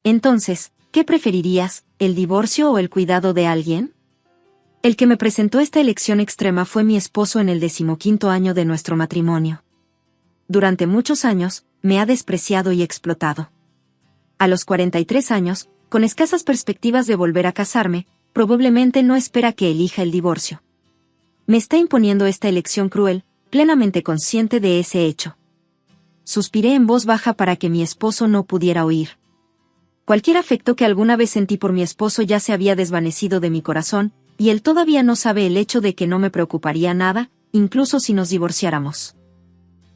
Entonces, ¿qué preferirías, el divorcio o el cuidado de alguien? El que me presentó esta elección extrema fue mi esposo en el 15º año de nuestro matrimonio. Durante muchos años, me ha despreciado y explotado. A los 43 años, con escasas perspectivas de volver a casarme, probablemente no espera que elija el divorcio. Me está imponiendo esta elección cruel, plenamente consciente de ese hecho. Suspiré en voz baja para que mi esposo no pudiera oír. Cualquier afecto que alguna vez sentí por mi esposo ya se había desvanecido de mi corazón, y él todavía no sabe el hecho de que no me preocuparía nada, incluso si nos divorciáramos.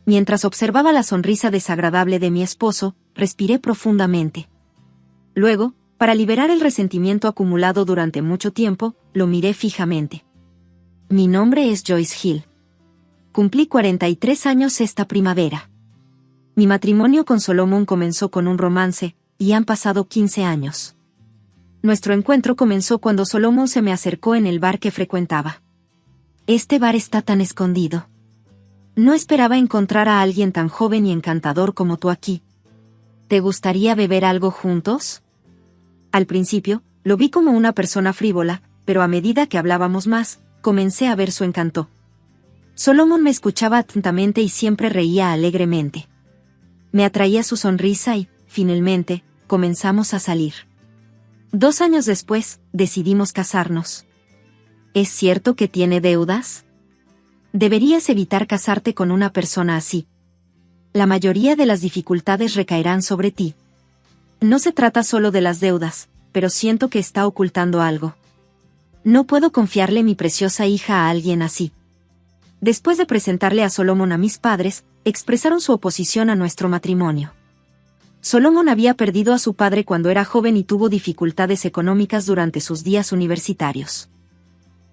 Mientras observaba la sonrisa desagradable de mi esposo, respiré profundamente. Luego, para liberar el resentimiento acumulado durante mucho tiempo, lo miré fijamente. Mi nombre es Joyce Hill. Cumplí 43 años esta primavera. Mi matrimonio con Solomon comenzó con un romance, y han pasado 15 años. Nuestro encuentro comenzó cuando Solomon se me acercó en el bar que frecuentaba. Este bar está tan escondido. No esperaba encontrar a alguien tan joven y encantador como tú aquí. ¿Te gustaría beber algo juntos? Al principio, lo vi como una persona frívola, pero a medida que hablábamos más, comencé a ver su encanto. Solomon me escuchaba atentamente y siempre reía alegremente. Me atraía su sonrisa y, finalmente, comenzamos a salir. 2 años después, decidimos casarnos. ¿Es cierto que tiene deudas? Deberías evitar casarte con una persona así. La mayoría de las dificultades recaerán sobre ti. No se trata solo de las deudas, pero siento que está ocultando algo. No puedo confiarle mi preciosa hija a alguien así. Después de presentarle a Solomon a mis padres, expresaron su oposición a nuestro matrimonio. Solomon había perdido a su padre cuando era joven y tuvo dificultades económicas durante sus días universitarios.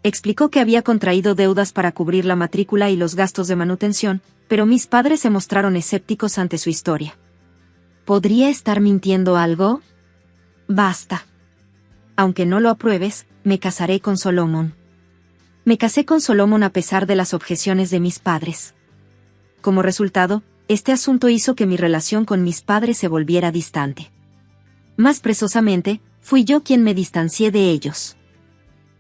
Explicó que había contraído deudas para cubrir la matrícula y los gastos de manutención, pero mis padres se mostraron escépticos ante su historia. ¿Podría estar mintiendo algo? Basta. Aunque no lo apruebes, me casaré con Solomon. Me casé con Solomon a pesar de las objeciones de mis padres. Como resultado, este asunto hizo que mi relación con mis padres se volviera distante. Más precisamente, fui yo quien me distancié de ellos.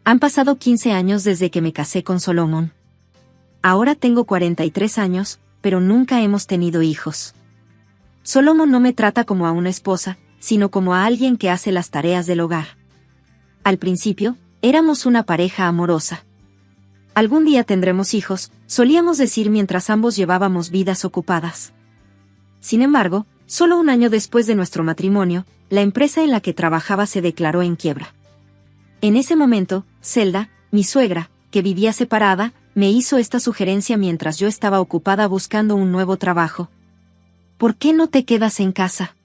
Han pasado 15 años desde que me casé con Solomon. Ahora tengo 43 años, pero nunca hemos tenido hijos. Solomon no me trata como a una esposa, sino como a alguien que hace las tareas del hogar. Al principio, éramos una pareja amorosa. Algún día tendremos hijos, solíamos decir mientras ambos llevábamos vidas ocupadas. Sin embargo, solo un año después de nuestro matrimonio, la empresa en la que trabajaba se declaró en quiebra. En ese momento, Zelda, mi suegra, que vivía separada, me hizo esta sugerencia mientras yo estaba ocupada buscando un nuevo trabajo. ¿Por qué no te quedas en casa?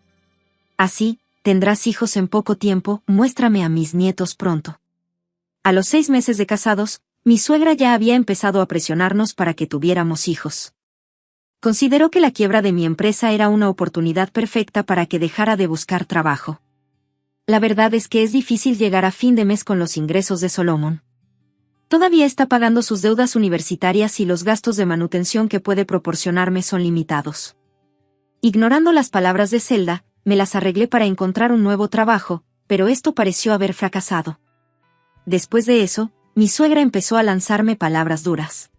Así, tendrás hijos en poco tiempo, muéstrame a mis nietos pronto. A los 6 meses de casados, mi suegra ya había empezado a presionarnos para que tuviéramos hijos. Consideró que la quiebra de mi empresa era una oportunidad perfecta para que dejara de buscar trabajo. La verdad es que es difícil llegar a fin de mes con los ingresos de Solomon. Todavía está pagando sus deudas universitarias y los gastos de manutención que puede proporcionarme son limitados. Ignorando las palabras de Zelda, me las arreglé para encontrar un nuevo trabajo, pero esto pareció haber fracasado. Después de eso, mi suegra empezó a lanzarme palabras duras.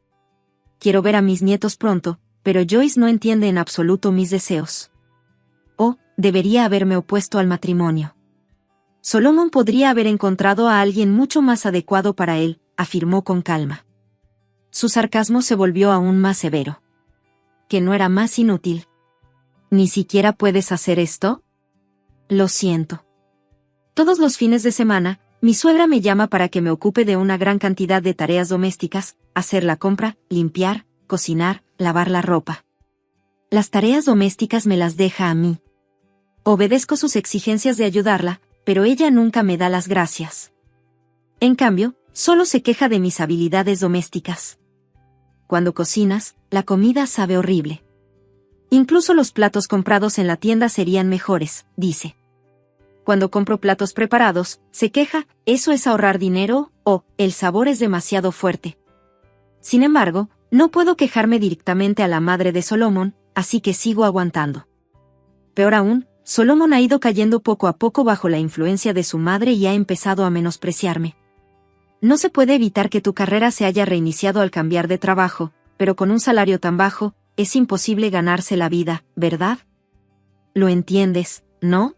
Quiero ver a mis nietos pronto, pero Joyce no entiende en absoluto mis deseos. Oh, debería haberme opuesto al matrimonio. Solomon podría haber encontrado a alguien mucho más adecuado para él, afirmó con calma. Su sarcasmo se volvió aún más severo. ¿Que no era más inútil? ¿Ni siquiera puedes hacer esto? Lo siento. Todos los fines de semana, mi suegra me llama para que me ocupe de una gran cantidad de tareas domésticas, hacer la compra, limpiar, cocinar, lavar la ropa. Las tareas domésticas me las deja a mí. Obedezco sus exigencias de ayudarla, pero ella nunca me da las gracias. En cambio, solo se queja de mis habilidades domésticas. Cuando cocinas, la comida sabe horrible. Incluso los platos comprados en la tienda serían mejores, dice. Cuando compro platos preparados, se queja, ¿eso es ahorrar dinero? O, el sabor es demasiado fuerte. Sin embargo, no puedo quejarme directamente a la madre de Solomon, así que sigo aguantando. Peor aún, Solomon ha ido cayendo poco a poco bajo la influencia de su madre y ha empezado a menospreciarme. No se puede evitar que tu carrera se haya reiniciado al cambiar de trabajo, pero con un salario tan bajo, es imposible ganarse la vida, ¿verdad? Lo entiendes, ¿no?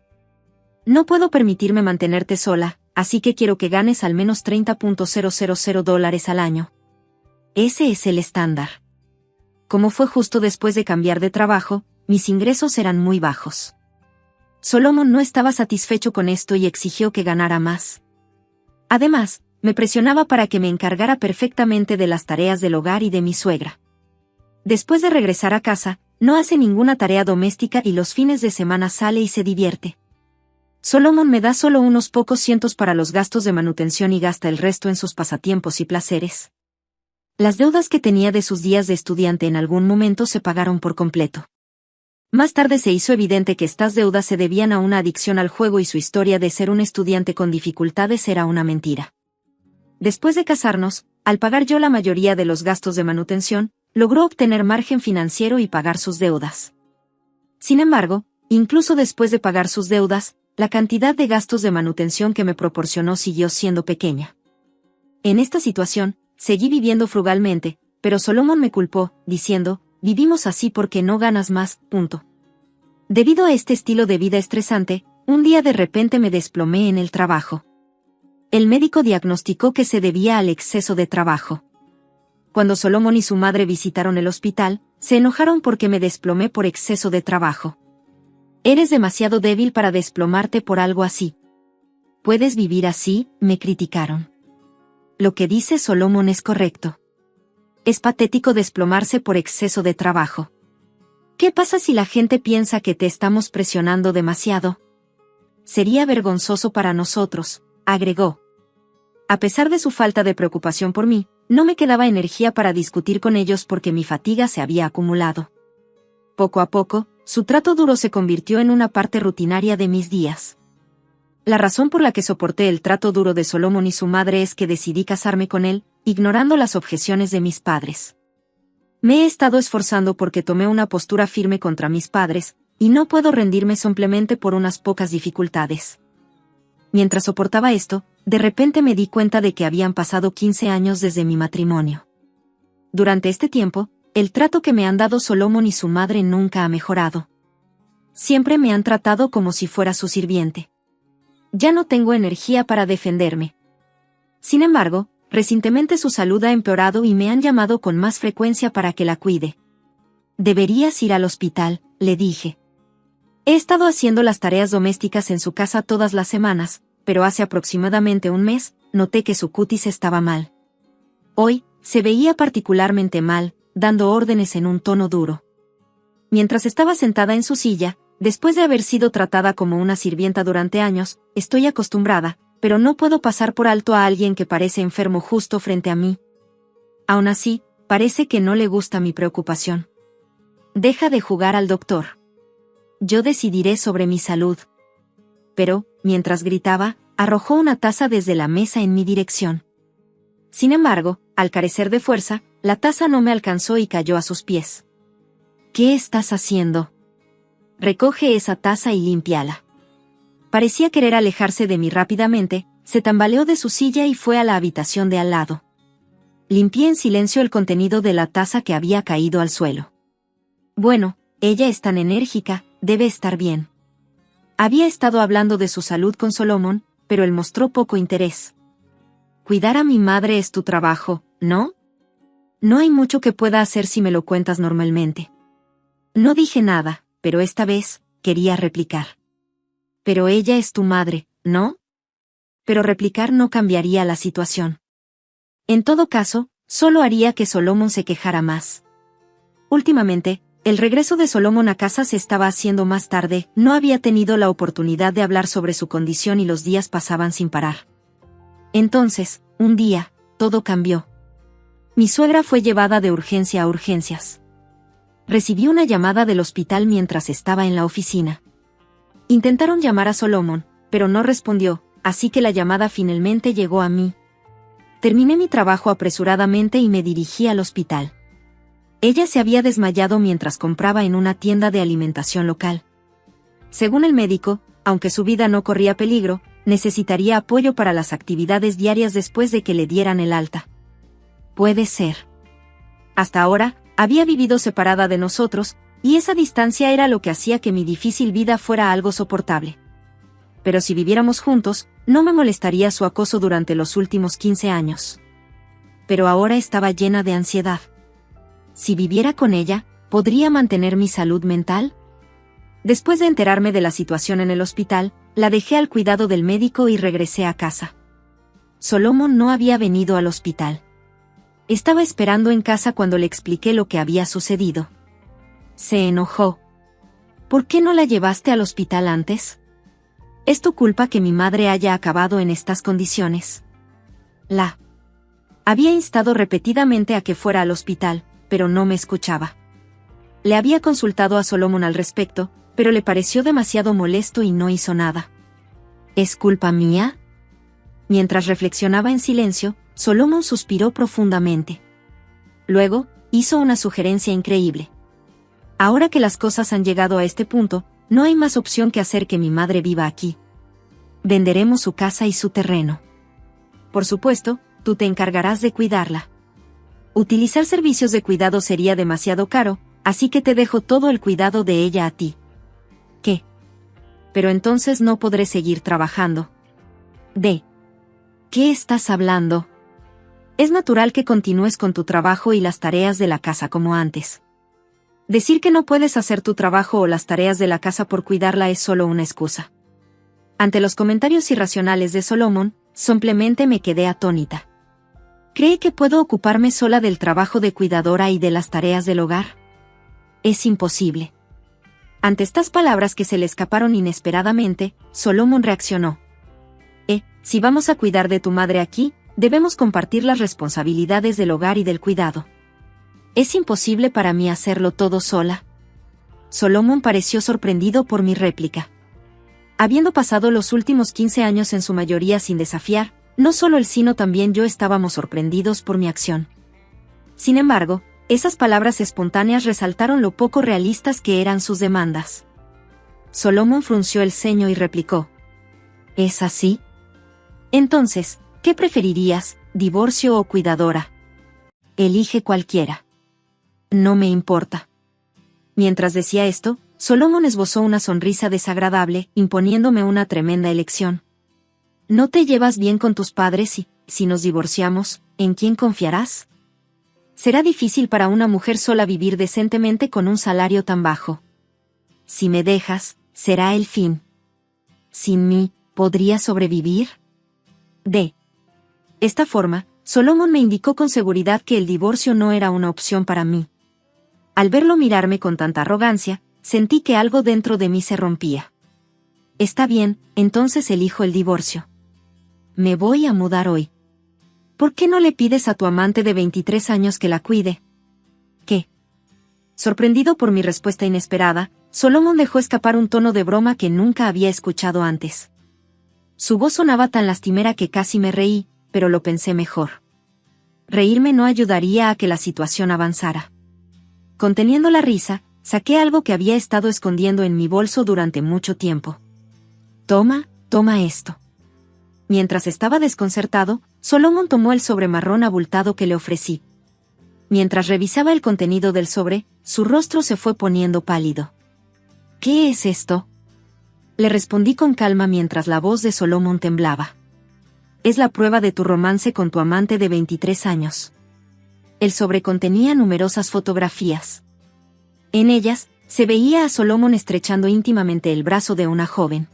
No puedo permitirme mantenerte sola, así que quiero que ganes al menos $30,000 al año. Ese es el estándar. Como fue justo después de cambiar de trabajo, mis ingresos eran muy bajos. Solomon no estaba satisfecho con esto y exigió que ganara más. Además, me presionaba para que me encargara perfectamente de las tareas del hogar y de mi suegra. Después de regresar a casa, no hace ninguna tarea doméstica y los fines de semana sale y se divierte. Solomon me da solo unos pocos cientos para los gastos de manutención y gasta el resto en sus pasatiempos y placeres. Las deudas que tenía de sus días de estudiante en algún momento se pagaron por completo. Más tarde se hizo evidente que estas deudas se debían a una adicción al juego y su historia de ser un estudiante con dificultades era una mentira. Después de casarnos, al pagar yo la mayoría de los gastos de manutención, logró obtener margen financiero y pagar sus deudas. Sin embargo, incluso después de pagar sus deudas, la cantidad de gastos de manutención que me proporcionó siguió siendo pequeña. En esta situación, seguí viviendo frugalmente, pero Solomon me culpó, diciendo, vivimos así porque no ganas más, punto. Debido a este estilo de vida estresante, un día de repente me desplomé en el trabajo. El médico diagnosticó que se debía al exceso de trabajo. Cuando Solomon y su madre visitaron el hospital, se enojaron porque me desplomé por exceso de trabajo. Eres demasiado débil para desplomarte por algo así. ¿Puedes vivir así?, me criticaron. Lo que dice Solomon es correcto. Es patético desplomarse por exceso de trabajo. ¿Qué pasa si la gente piensa que te estamos presionando demasiado? Sería vergonzoso para nosotros, agregó. A pesar de su falta de preocupación por mí, no me quedaba energía para discutir con ellos porque mi fatiga se había acumulado. Poco a poco, su trato duro se convirtió en una parte rutinaria de mis días. La razón por la que soporté el trato duro de Solomon y su madre es que decidí casarme con él, ignorando las objeciones de mis padres. Me he estado esforzando porque tomé una postura firme contra mis padres, y no puedo rendirme simplemente por unas pocas dificultades. Mientras soportaba esto, de repente me di cuenta de que habían pasado 15 años desde mi matrimonio. Durante este tiempo, el trato que me han dado Solomon y su madre nunca ha mejorado. Siempre me han tratado como si fuera su sirviente. Ya no tengo energía para defenderme. Sin embargo, recientemente su salud ha empeorado y me han llamado con más frecuencia para que la cuide. Deberías ir al hospital, le dije. He estado haciendo las tareas domésticas en su casa todas las semanas, pero hace aproximadamente un mes, noté que su cutis estaba mal. Hoy, se veía particularmente mal, dando órdenes en un tono duro. Mientras estaba sentada en su silla, después de haber sido tratada como una sirvienta durante años, estoy acostumbrada, pero no puedo pasar por alto a alguien que parece enfermo justo frente a mí. Aún así, parece que no le gusta mi preocupación. Deja de jugar al doctor. Yo decidiré sobre mi salud. Pero, mientras gritaba, arrojó una taza desde la mesa en mi dirección. Sin embargo, al carecer de fuerza, la taza no me alcanzó y cayó a sus pies. ¿Qué estás haciendo? Recoge esa taza y límpiala. Parecía querer alejarse de mí rápidamente, se tambaleó de su silla y fue a la habitación de al lado. Limpié en silencio el contenido de la taza que había caído al suelo. Bueno, ella es tan enérgica, debe estar bien. Había estado hablando de su salud con Solomon, pero él mostró poco interés. Cuidar a mi madre es tu trabajo, ¿no? No hay mucho que pueda hacer si me lo cuentas normalmente. No dije nada, pero esta vez, quería replicar. Pero ella es tu madre, ¿no? Pero replicar no cambiaría la situación. En todo caso, solo haría que Solomon se quejara más. Últimamente, el regreso de Solomon a casa se estaba haciendo más tarde, no había tenido la oportunidad de hablar sobre su condición y los días pasaban sin parar. Entonces, un día, todo cambió. Mi suegra fue llevada de urgencia a urgencias. Recibí una llamada del hospital mientras estaba en la oficina. Intentaron llamar a Solomon, pero no respondió, así que la llamada finalmente llegó a mí. Terminé mi trabajo apresuradamente y me dirigí al hospital. Ella se había desmayado mientras compraba en una tienda de alimentación local. Según el médico, aunque su vida no corría peligro, necesitaría apoyo para las actividades diarias después de que le dieran el alta. Puede ser. Hasta ahora, había vivido separada de nosotros, y esa distancia era lo que hacía que mi difícil vida fuera algo soportable. Pero si viviéramos juntos, no me molestaría su acoso durante los últimos 15 años. Pero ahora estaba llena de ansiedad. Si viviera con ella, ¿podría mantener mi salud mental? Después de enterarme de la situación en el hospital, la dejé al cuidado del médico y regresé a casa. Solomon no había venido al hospital. Estaba esperando en casa cuando le expliqué lo que había sucedido. Se enojó. ¿Por qué no la llevaste al hospital antes? ¿Es tu culpa que mi madre haya acabado en estas condiciones? La había instado repetidamente a que fuera al hospital, pero no me escuchaba. Le había consultado a Solomon al respecto, pero le pareció demasiado molesto y no hizo nada. ¿Es culpa mía? Mientras reflexionaba en silencio, Solomon suspiró profundamente. Luego, hizo una sugerencia increíble. Ahora que las cosas han llegado a este punto, no hay más opción que hacer que mi madre viva aquí. Venderemos su casa y su terreno. Por supuesto, tú te encargarás de cuidarla. Utilizar servicios de cuidado sería demasiado caro, así que te dejo todo el cuidado de ella a ti. ¿Qué? Pero entonces no podré seguir trabajando. ¿De qué estás hablando? Es natural que continúes con tu trabajo y las tareas de la casa como antes. Decir que no puedes hacer tu trabajo o las tareas de la casa por cuidarla es solo una excusa. Ante los comentarios irracionales de Solomon, simplemente me quedé atónita. ¿Cree que puedo ocuparme sola del trabajo de cuidadora y de las tareas del hogar? Es imposible. Ante estas palabras que se le escaparon inesperadamente, Solomon reaccionó. Si vamos a cuidar de tu madre aquí, debemos compartir las responsabilidades del hogar y del cuidado. ¿Es imposible para mí hacerlo todo sola? Solomon pareció sorprendido por mi réplica. Habiendo pasado los últimos 15 años en su mayoría sin desafiar, no solo él sino también yo estábamos sorprendidos por mi acción. Sin embargo, esas palabras espontáneas resaltaron lo poco realistas que eran sus demandas. Solomon frunció el ceño y replicó. ¿Es así? Entonces, ¿qué preferirías, divorcio o cuidadora? Elige cualquiera. No me importa. Mientras decía esto, Solomon esbozó una sonrisa desagradable, imponiéndome una tremenda elección. ¿No te llevas bien con tus padres y, si nos divorciamos, en quién confiarás? Será difícil para una mujer sola vivir decentemente con un salario tan bajo. Si me dejas, será el fin. ¿Sin mí, podría sobrevivir? De esta forma, Solomon me indicó con seguridad que el divorcio no era una opción para mí. Al verlo mirarme con tanta arrogancia, sentí que algo dentro de mí se rompía. Está bien, entonces elijo el divorcio. Me voy a mudar hoy. ¿Por qué no le pides a tu amante de 23 años que la cuide? ¿Qué? Sorprendido por mi respuesta inesperada, Solomon dejó escapar un tono de broma que nunca había escuchado antes. Su voz sonaba tan lastimera que casi me reí, pero lo pensé mejor. Reírme no ayudaría a que la situación avanzara. Conteniendo la risa, saqué algo que había estado escondiendo en mi bolso durante mucho tiempo. Toma esto. Mientras estaba desconcertado, Solomon tomó el sobre marrón abultado que le ofrecí. Mientras revisaba el contenido del sobre, su rostro se fue poniendo pálido. ¿Qué es esto? Le respondí con calma mientras la voz de Solomon temblaba. Es la prueba de tu romance con tu amante de 23 años. El sobre contenía numerosas fotografías. En ellas, se veía a Solomon estrechando íntimamente el brazo de una joven.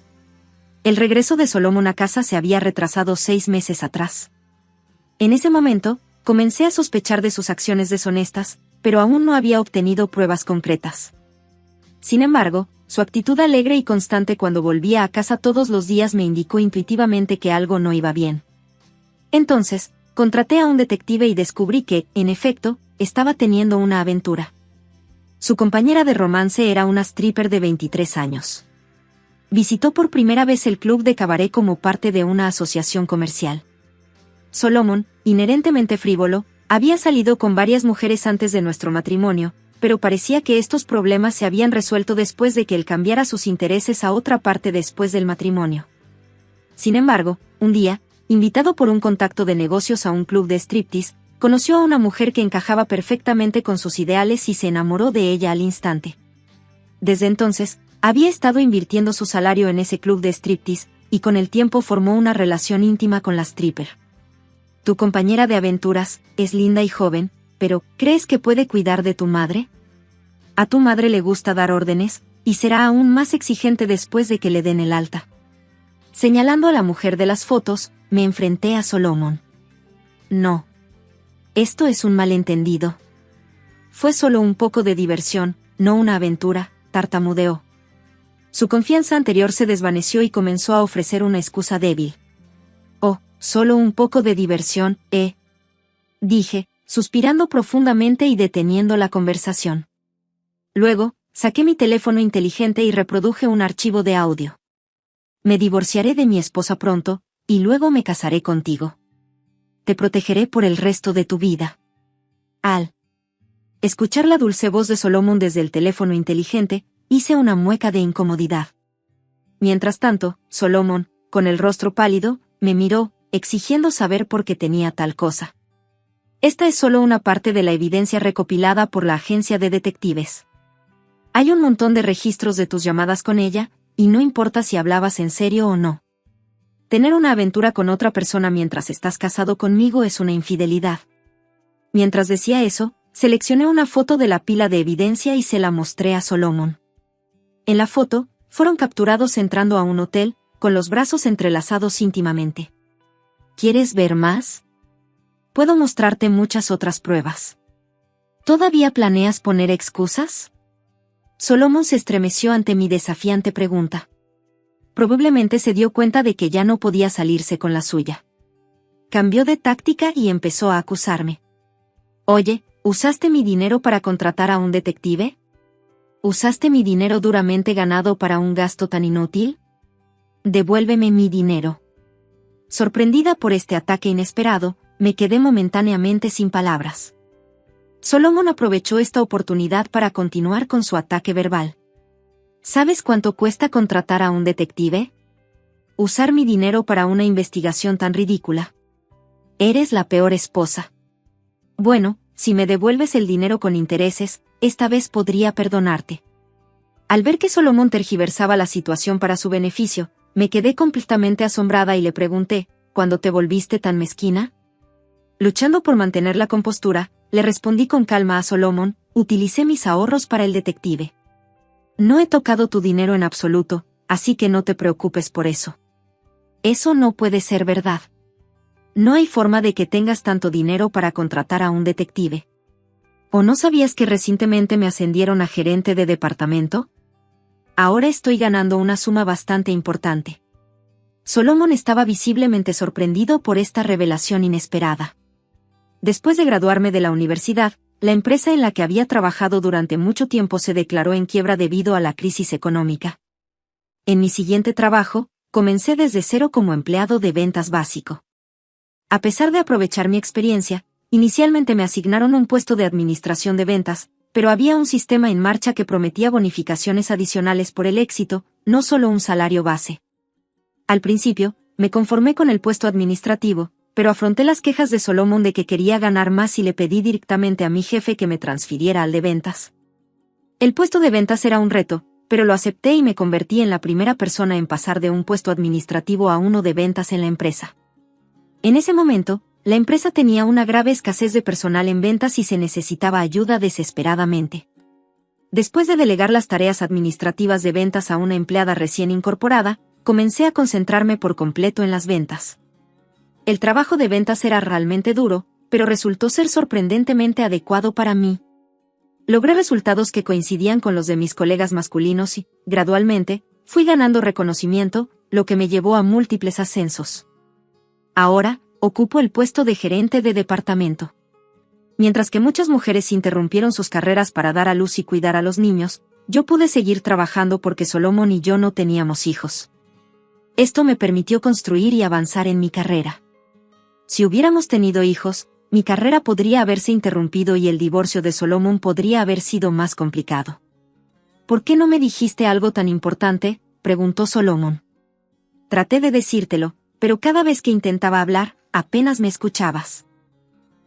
El regreso de Solomon a casa se había retrasado 6 meses atrás. En ese momento, comencé a sospechar de sus acciones deshonestas, pero aún no había obtenido pruebas concretas. Sin embargo, su actitud alegre y constante cuando volvía a casa todos los días me indicó intuitivamente que algo no iba bien. Entonces, contraté a un detective y descubrí que, en efecto, estaba teniendo una aventura. Su compañera de romance era una stripper de 23 años. Visitó por primera vez el club de cabaret como parte de una asociación comercial. Solomon, inherentemente frívolo, había salido con varias mujeres antes de nuestro matrimonio, pero parecía que estos problemas se habían resuelto después de que él cambiara sus intereses a otra parte después del matrimonio. Sin embargo, un día, invitado por un contacto de negocios a un club de striptease, conoció a una mujer que encajaba perfectamente con sus ideales y se enamoró de ella al instante. Desde entonces, había estado invirtiendo su salario en ese club de striptease, y con el tiempo formó una relación íntima con la stripper. Tu compañera de aventuras es linda y joven, pero ¿crees que puede cuidar de tu madre? A tu madre le gusta dar órdenes, y será aún más exigente después de que le den el alta. Señalando a la mujer de las fotos, me enfrenté a Solomon. No. Esto es un malentendido. Fue solo un poco de diversión, no una aventura, tartamudeó. Su confianza anterior se desvaneció y comenzó a ofrecer una excusa débil. Oh, solo un poco de diversión, dije, suspirando profundamente y deteniendo la conversación. Luego, saqué mi teléfono inteligente y reproduje un archivo de audio. Me divorciaré de mi esposa pronto, y luego me casaré contigo. Te protegeré por el resto de tu vida. Al escuchar la dulce voz de Solomon desde el teléfono inteligente, hice una mueca de incomodidad. Mientras tanto, Solomon, con el rostro pálido, me miró, exigiendo saber por qué tenía tal cosa. Esta es solo una parte de la evidencia recopilada por la agencia de detectives. Hay un montón de registros de tus llamadas con ella, y no importa si hablabas en serio o no. Tener una aventura con otra persona mientras estás casado conmigo es una infidelidad. Mientras decía eso, seleccioné una foto de la pila de evidencia y se la mostré a Solomon. En la foto, fueron capturados entrando a un hotel, con los brazos entrelazados íntimamente. ¿Quieres ver más? Puedo mostrarte muchas otras pruebas. ¿Todavía planeas poner excusas? Solomon se estremeció ante mi desafiante pregunta. Probablemente se dio cuenta de que ya no podía salirse con la suya. Cambió de táctica y empezó a acusarme. Oye, ¿usaste mi dinero para contratar a un detective? ¿Usaste mi dinero duramente ganado para un gasto tan inútil? Devuélveme mi dinero. Sorprendida por este ataque inesperado, me quedé momentáneamente sin palabras. Solomon aprovechó esta oportunidad para continuar con su ataque verbal. ¿Sabes cuánto cuesta contratar a un detective? Usar mi dinero para una investigación tan ridícula. Eres la peor esposa. Bueno, si me devuelves el dinero con intereses, esta vez podría perdonarte. Al ver que Solomon tergiversaba la situación para su beneficio, me quedé completamente asombrada y le pregunté, ¿cuándo te volviste tan mezquina? Luchando por mantener la compostura, le respondí con calma a Solomon, utilicé mis ahorros para el detective. No he tocado tu dinero en absoluto, así que no te preocupes por eso. Eso no puede ser verdad. No hay forma de que tengas tanto dinero para contratar a un detective. ¿O no sabías que recientemente me ascendieron a gerente de departamento? Ahora estoy ganando una suma bastante importante. Solomon estaba visiblemente sorprendido por esta revelación inesperada. Después de graduarme de la universidad, la empresa en la que había trabajado durante mucho tiempo se declaró en quiebra debido a la crisis económica. En mi siguiente trabajo, comencé desde cero como empleado de ventas básico. A pesar de aprovechar mi experiencia, inicialmente me asignaron un puesto de administración de ventas, pero había un sistema en marcha que prometía bonificaciones adicionales por el éxito, no solo un salario base. Al principio, me conformé con el puesto administrativo, pero afronté las quejas de Solomon de que quería ganar más y le pedí directamente a mi jefe que me transfiriera al de ventas. El puesto de ventas era un reto, pero lo acepté y me convertí en la primera persona en pasar de un puesto administrativo a uno de ventas en la empresa. En ese momento, la empresa tenía una grave escasez de personal en ventas y se necesitaba ayuda desesperadamente. Después de delegar las tareas administrativas de ventas a una empleada recién incorporada, comencé a concentrarme por completo en las ventas. El trabajo de ventas era realmente duro, pero resultó ser sorprendentemente adecuado para mí. Logré resultados que coincidían con los de mis colegas masculinos y, gradualmente, fui ganando reconocimiento, lo que me llevó a múltiples ascensos. Ahora, ocupo el puesto de gerente de departamento. Mientras que muchas mujeres interrumpieron sus carreras para dar a luz y cuidar a los niños, yo pude seguir trabajando porque Solomon y yo no teníamos hijos. Esto me permitió construir y avanzar en mi carrera. Si hubiéramos tenido hijos, mi carrera podría haberse interrumpido y el divorcio de Solomon podría haber sido más complicado. ¿Por qué no me dijiste algo tan importante?, preguntó Solomon. Traté de decírtelo, pero cada vez que intentaba hablar, apenas me escuchabas.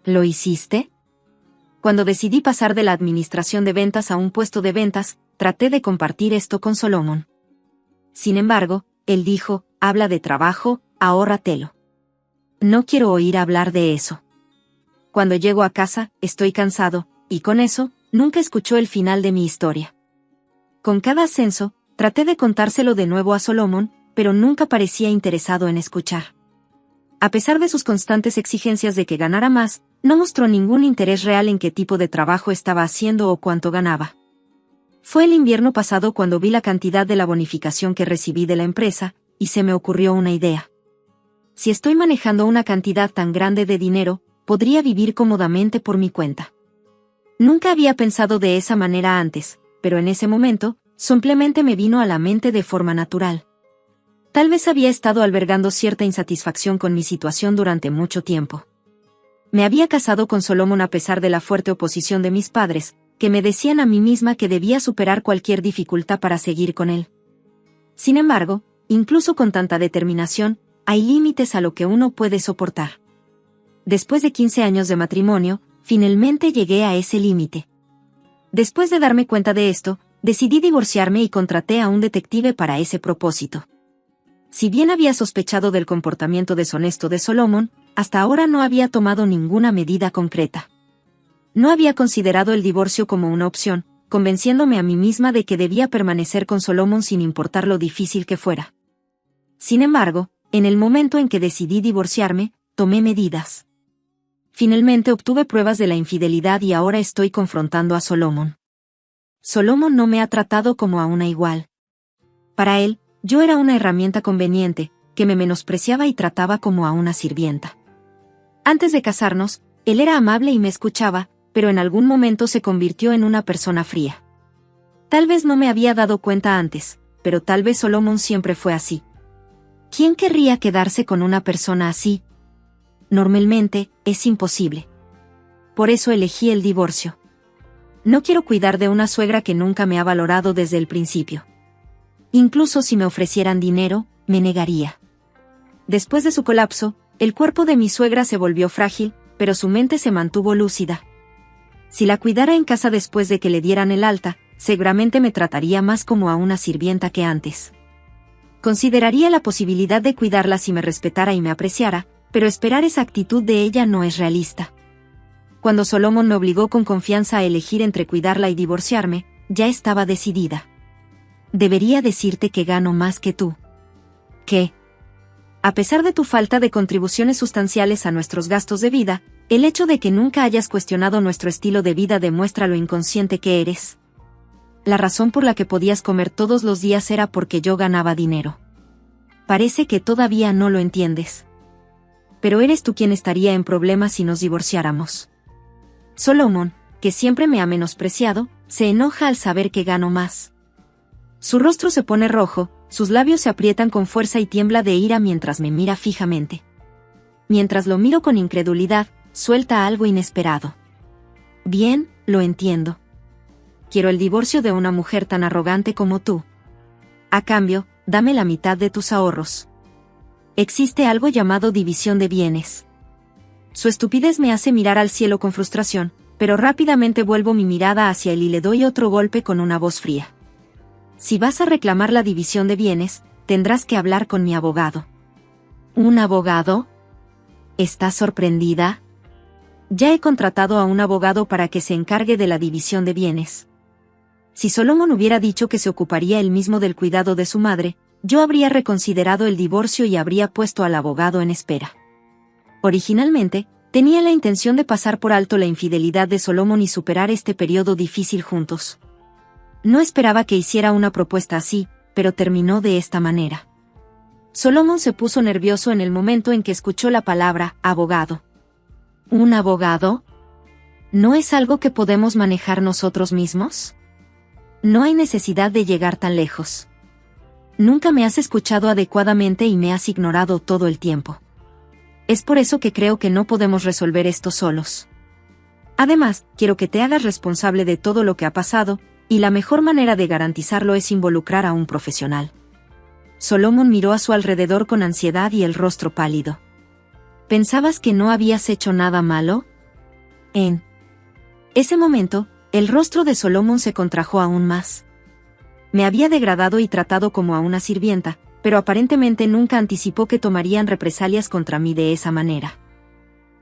¿Lo hiciste? Cuando decidí pasar de la administración de ventas a un puesto de ventas, traté de compartir esto con Solomon. Sin embargo, él dijo, habla de trabajo, ahórratelo. No quiero oír hablar de eso. Cuando llego a casa, estoy cansado, y con eso, nunca escuchó el final de mi historia. Con cada ascenso, traté de contárselo de nuevo a Solomon, pero nunca parecía interesado en escuchar. A pesar de sus constantes exigencias de que ganara más, no mostró ningún interés real en qué tipo de trabajo estaba haciendo o cuánto ganaba. Fue el invierno pasado cuando vi la cantidad de la bonificación que recibí de la empresa, y se me ocurrió una idea. Si estoy manejando una cantidad tan grande de dinero, podría vivir cómodamente por mi cuenta. Nunca había pensado de esa manera antes, pero en ese momento, simplemente me vino a la mente de forma natural. Tal vez había estado albergando cierta insatisfacción con mi situación durante mucho tiempo. Me había casado con Solomon a pesar de la fuerte oposición de mis padres, que me decían a mí misma que debía superar cualquier dificultad para seguir con él. Sin embargo, incluso con tanta determinación, hay límites a lo que uno puede soportar. Después de 15 años de matrimonio, finalmente llegué a ese límite. Después de darme cuenta de esto, decidí divorciarme y contraté a un detective para ese propósito. Si bien había sospechado del comportamiento deshonesto de Solomon, hasta ahora no había tomado ninguna medida concreta. No había considerado el divorcio como una opción, convenciéndome a mí misma de que debía permanecer con Solomon sin importar lo difícil que fuera. Sin embargo, en el momento en que decidí divorciarme, tomé medidas. Finalmente obtuve pruebas de la infidelidad y ahora estoy confrontando a Solomon. Solomon no me ha tratado como a una igual. Para él, yo era una herramienta conveniente, que me menospreciaba y trataba como a una sirvienta. Antes de casarnos, él era amable y me escuchaba, pero en algún momento se convirtió en una persona fría. Tal vez no me había dado cuenta antes, pero tal vez Solomon siempre fue así. ¿Quién querría quedarse con una persona así? Normalmente, es imposible. Por eso elegí el divorcio. No quiero cuidar de una suegra que nunca me ha valorado desde el principio. Incluso si me ofrecieran dinero, me negaría. Después de su colapso, el cuerpo de mi suegra se volvió frágil, pero su mente se mantuvo lúcida. Si la cuidara en casa después de que le dieran el alta, seguramente me trataría más como a una sirvienta que antes. Consideraría la posibilidad de cuidarla si me respetara y me apreciara, pero esperar esa actitud de ella no es realista. Cuando Solomon me obligó con confianza a elegir entre cuidarla y divorciarme, ya estaba decidida. Debería decirte que gano más que tú. ¿Qué? A pesar de tu falta de contribuciones sustanciales a nuestros gastos de vida, el hecho de que nunca hayas cuestionado nuestro estilo de vida demuestra lo inconsciente que eres. La razón por la que podías comer todos los días era porque yo ganaba dinero. Parece que todavía no lo entiendes. Pero eres tú quien estaría en problemas si nos divorciáramos. Solomon, que siempre me ha menospreciado, se enoja al saber que gano más. Su rostro se pone rojo, sus labios se aprietan con fuerza y tiembla de ira mientras me mira fijamente. Mientras lo miro con incredulidad, suelta algo inesperado. Bien, lo entiendo. Quiero el divorcio de una mujer tan arrogante como tú. A cambio, dame la mitad de tus ahorros. Existe algo llamado división de bienes. Su estupidez me hace mirar al cielo con frustración, pero rápidamente vuelvo mi mirada hacia él y le doy otro golpe con una voz fría. Si vas a reclamar la división de bienes, tendrás que hablar con mi abogado. ¿Un abogado? ¿Estás sorprendida? Ya he contratado a un abogado para que se encargue de la división de bienes. Si Solomon hubiera dicho que se ocuparía él mismo del cuidado de su madre, yo habría reconsiderado el divorcio y habría puesto al abogado en espera. Originalmente, tenía la intención de pasar por alto la infidelidad de Solomon y superar este periodo difícil juntos. No esperaba que hiciera una propuesta así, pero terminó de esta manera. Solomon se puso nervioso en el momento en que escuchó la palabra abogado. ¿Un abogado? ¿No es algo que podemos manejar nosotros mismos? No hay necesidad de llegar tan lejos. Nunca me has escuchado adecuadamente y me has ignorado todo el tiempo. Es por eso que creo que no podemos resolver esto solos. Además, quiero que te hagas responsable de todo lo que ha pasado, y la mejor manera de garantizarlo es involucrar a un profesional. Solomon miró a su alrededor con ansiedad y el rostro pálido. ¿Pensabas que no habías hecho nada malo? En ese momento, el rostro de Solomon se contrajo aún más. Me había degradado y tratado como a una sirvienta, pero aparentemente nunca anticipó que tomarían represalias contra mí de esa manera.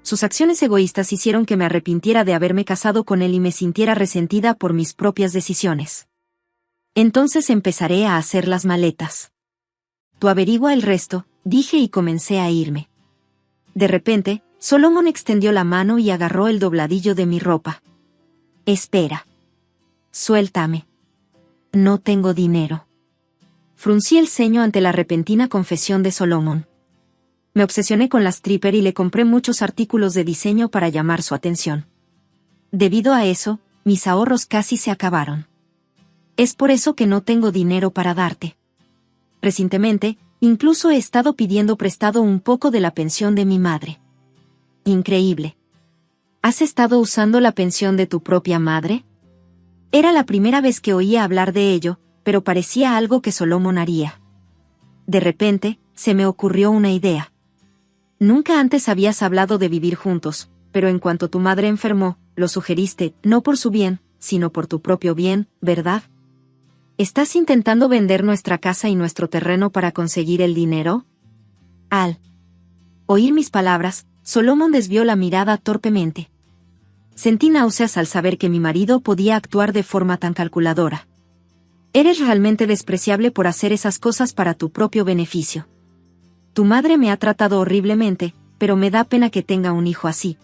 Sus acciones egoístas hicieron que me arrepintiera de haberme casado con él y me sintiera resentida por mis propias decisiones. Entonces empezaré a hacer las maletas. Tú averigua el resto, dije y comencé a irme. De repente, Solomon extendió la mano y agarró el dobladillo de mi ropa. Espera. Suéltame. No tengo dinero. Fruncí el ceño ante la repentina confesión de Solomon. Me obsesioné con la stripper y le compré muchos artículos de diseño para llamar su atención. Debido a eso, mis ahorros casi se acabaron. Es por eso que no tengo dinero para darte. Recientemente, incluso he estado pidiendo prestado un poco de la pensión de mi madre. Increíble. ¿Has estado usando la pensión de tu propia madre? Era la primera vez que oía hablar de ello, pero parecía algo que Solomon haría. De repente, se me ocurrió una idea. Nunca antes habías hablado de vivir juntos, pero en cuanto tu madre enfermó, lo sugeriste, no por su bien, sino por tu propio bien, ¿verdad? ¿Estás intentando vender nuestra casa y nuestro terreno para conseguir el dinero? Al oír mis palabras, Solomon desvió la mirada torpemente. Sentí náuseas al saber que mi marido podía actuar de forma tan calculadora. Eres realmente despreciable por hacer esas cosas para tu propio beneficio. Tu madre me ha tratado horriblemente, pero me da pena que tenga un hijo así.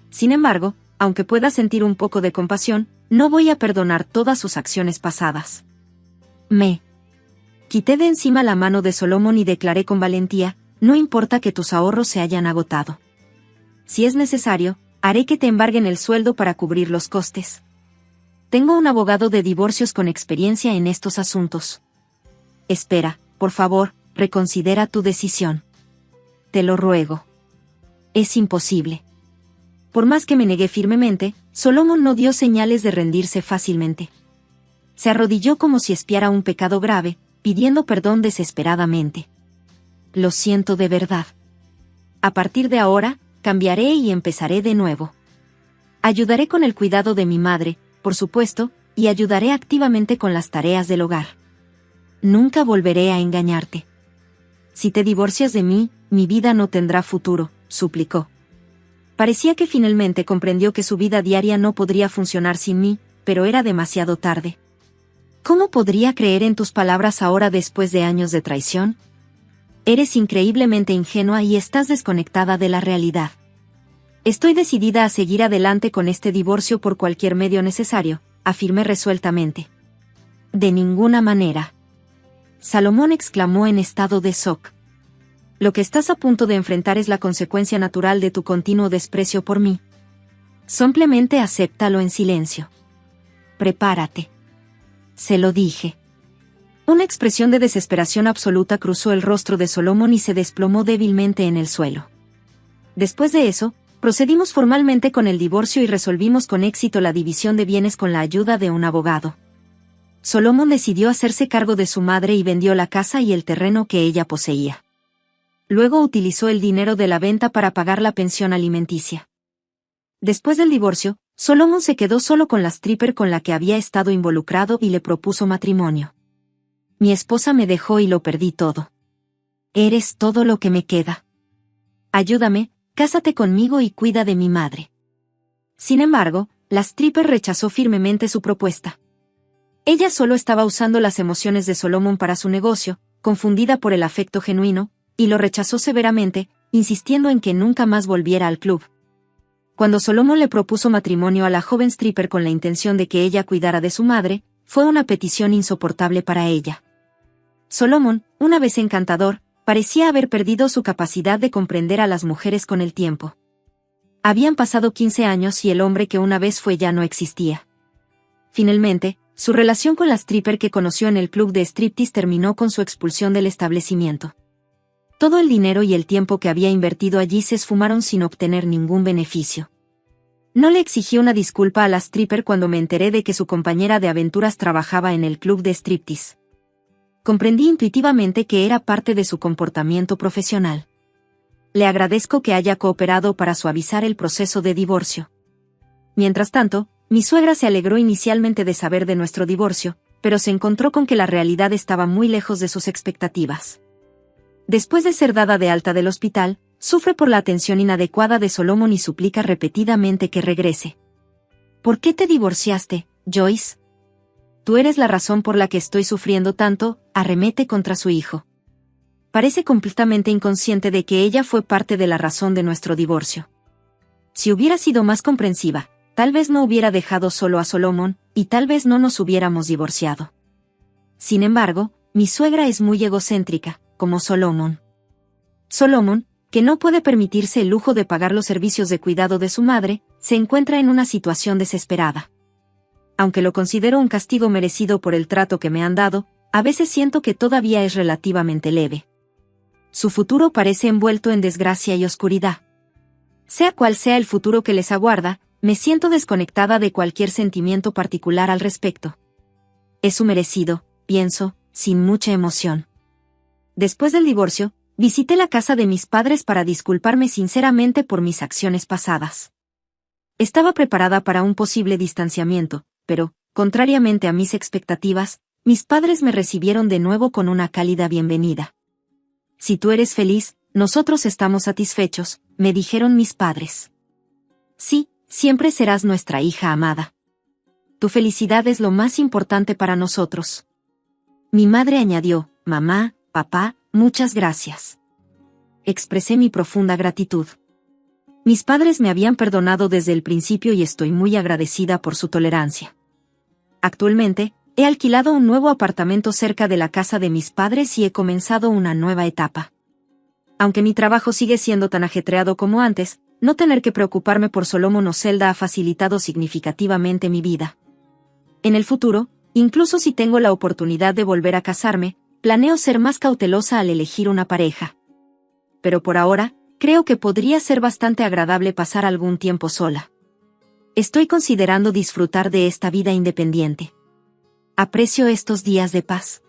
Sin embargo, aunque pueda sentir un poco de compasión, no voy a perdonar todas sus acciones pasadas. Me quité de encima la mano de Solomon y declaré con valentía, no importa que tus ahorros se hayan agotado. Si es necesario, haré que te embarguen el sueldo para cubrir los costes. Tengo un abogado de divorcios con experiencia en estos asuntos. Espera, por favor, reconsidera tu decisión. Te lo ruego. Es imposible. Por más que me negué firmemente, Solomon no dio señales de rendirse fácilmente. Se arrodilló como si espiara un pecado grave, pidiendo perdón desesperadamente. Lo siento de verdad. A partir de ahora, cambiaré y empezaré de nuevo. Ayudaré con el cuidado de mi madre, por supuesto, y ayudaré activamente con las tareas del hogar. Nunca volveré a engañarte. Si te divorcias de mí, mi vida no tendrá futuro, suplicó. Parecía que finalmente comprendió que su vida diaria no podría funcionar sin mí, pero era demasiado tarde. ¿Cómo podría creer en tus palabras ahora después de años de traición? Eres increíblemente ingenua y estás desconectada de la realidad. Estoy decidida a seguir adelante con este divorcio por cualquier medio necesario, afirmé resueltamente. De ninguna manera. Salomón exclamó en estado de shock. Lo que estás a punto de enfrentar es la consecuencia natural de tu continuo desprecio por mí. Simplemente acéptalo en silencio. Prepárate. Se lo dije. Una expresión de desesperación absoluta cruzó el rostro de Solomon y se desplomó débilmente en el suelo. Después de eso, procedimos formalmente con el divorcio y resolvimos con éxito la división de bienes con la ayuda de un abogado. Solomon decidió hacerse cargo de su madre y vendió la casa y el terreno que ella poseía. Luego utilizó el dinero de la venta para pagar la pensión alimenticia. Después del divorcio, Solomon se quedó solo con la stripper con la que había estado involucrado y le propuso matrimonio. Mi esposa me dejó y lo perdí todo. Eres todo lo que me queda. Ayúdame, cásate conmigo y cuida de mi madre. Sin embargo, la stripper rechazó firmemente su propuesta. Ella solo estaba usando las emociones de Solomon para su negocio, confundida por el afecto genuino, y lo rechazó severamente, insistiendo en que nunca más volviera al club. Cuando Solomon le propuso matrimonio a la joven stripper con la intención de que ella cuidara de su madre, fue una petición insoportable para ella. Solomon, una vez encantador, parecía haber perdido su capacidad de comprender a las mujeres con el tiempo. Habían pasado 15 años y el hombre que una vez fue ya no existía. Finalmente, su relación con la stripper que conoció en el club de striptease terminó con su expulsión del establecimiento. Todo el dinero y el tiempo que había invertido allí se esfumaron sin obtener ningún beneficio. No le exigí una disculpa a la stripper cuando me enteré de que su compañera de aventuras trabajaba en el club de striptease. Comprendí intuitivamente que era parte de su comportamiento profesional. Le agradezco que haya cooperado para suavizar el proceso de divorcio. Mientras tanto, mi suegra se alegró inicialmente de saber de nuestro divorcio, pero se encontró con que la realidad estaba muy lejos de sus expectativas. Después de ser dada de alta del hospital, sufre por la atención inadecuada de Solomon y suplica repetidamente que regrese. ¿Por qué te divorciaste, Joyce? Tú eres la razón por la que estoy sufriendo tanto, arremete contra su hijo. Parece completamente inconsciente de que ella fue parte de la razón de nuestro divorcio. Si hubiera sido más comprensiva, tal vez no hubiera dejado solo a Solomon, y tal vez no nos hubiéramos divorciado. Sin embargo, mi suegra es muy egocéntrica, como Solomon. Solomon, que no puede permitirse el lujo de pagar los servicios de cuidado de su madre, se encuentra en una situación desesperada. Aunque lo considero un castigo merecido por el trato que me han dado, a veces siento que todavía es relativamente leve. Su futuro parece envuelto en desgracia y oscuridad. Sea cual sea el futuro que les aguarda, me siento desconectada de cualquier sentimiento particular al respecto. Es su merecido, pienso, sin mucha emoción. Después del divorcio, visité la casa de mis padres para disculparme sinceramente por mis acciones pasadas. Estaba preparada para un posible distanciamiento, pero, contrariamente a mis expectativas, mis padres me recibieron de nuevo con una cálida bienvenida. Si tú eres feliz, nosotros estamos satisfechos, me dijeron mis padres. Sí, siempre serás nuestra hija amada. Tu felicidad es lo más importante para nosotros. Mi madre añadió, mamá, papá, muchas gracias. Expresé mi profunda gratitud. Mis padres me habían perdonado desde el principio y estoy muy agradecida por su tolerancia. Actualmente, he alquilado un nuevo apartamento cerca de la casa de mis padres y he comenzado una nueva etapa. Aunque mi trabajo sigue siendo tan ajetreado como antes, no tener que preocuparme por Solomon o Zelda ha facilitado significativamente mi vida. En el futuro, incluso si tengo la oportunidad de volver a casarme, planeo ser más cautelosa al elegir una pareja. Pero por ahora, creo que podría ser bastante agradable pasar algún tiempo sola. Estoy considerando disfrutar de esta vida independiente. Aprecio estos días de paz.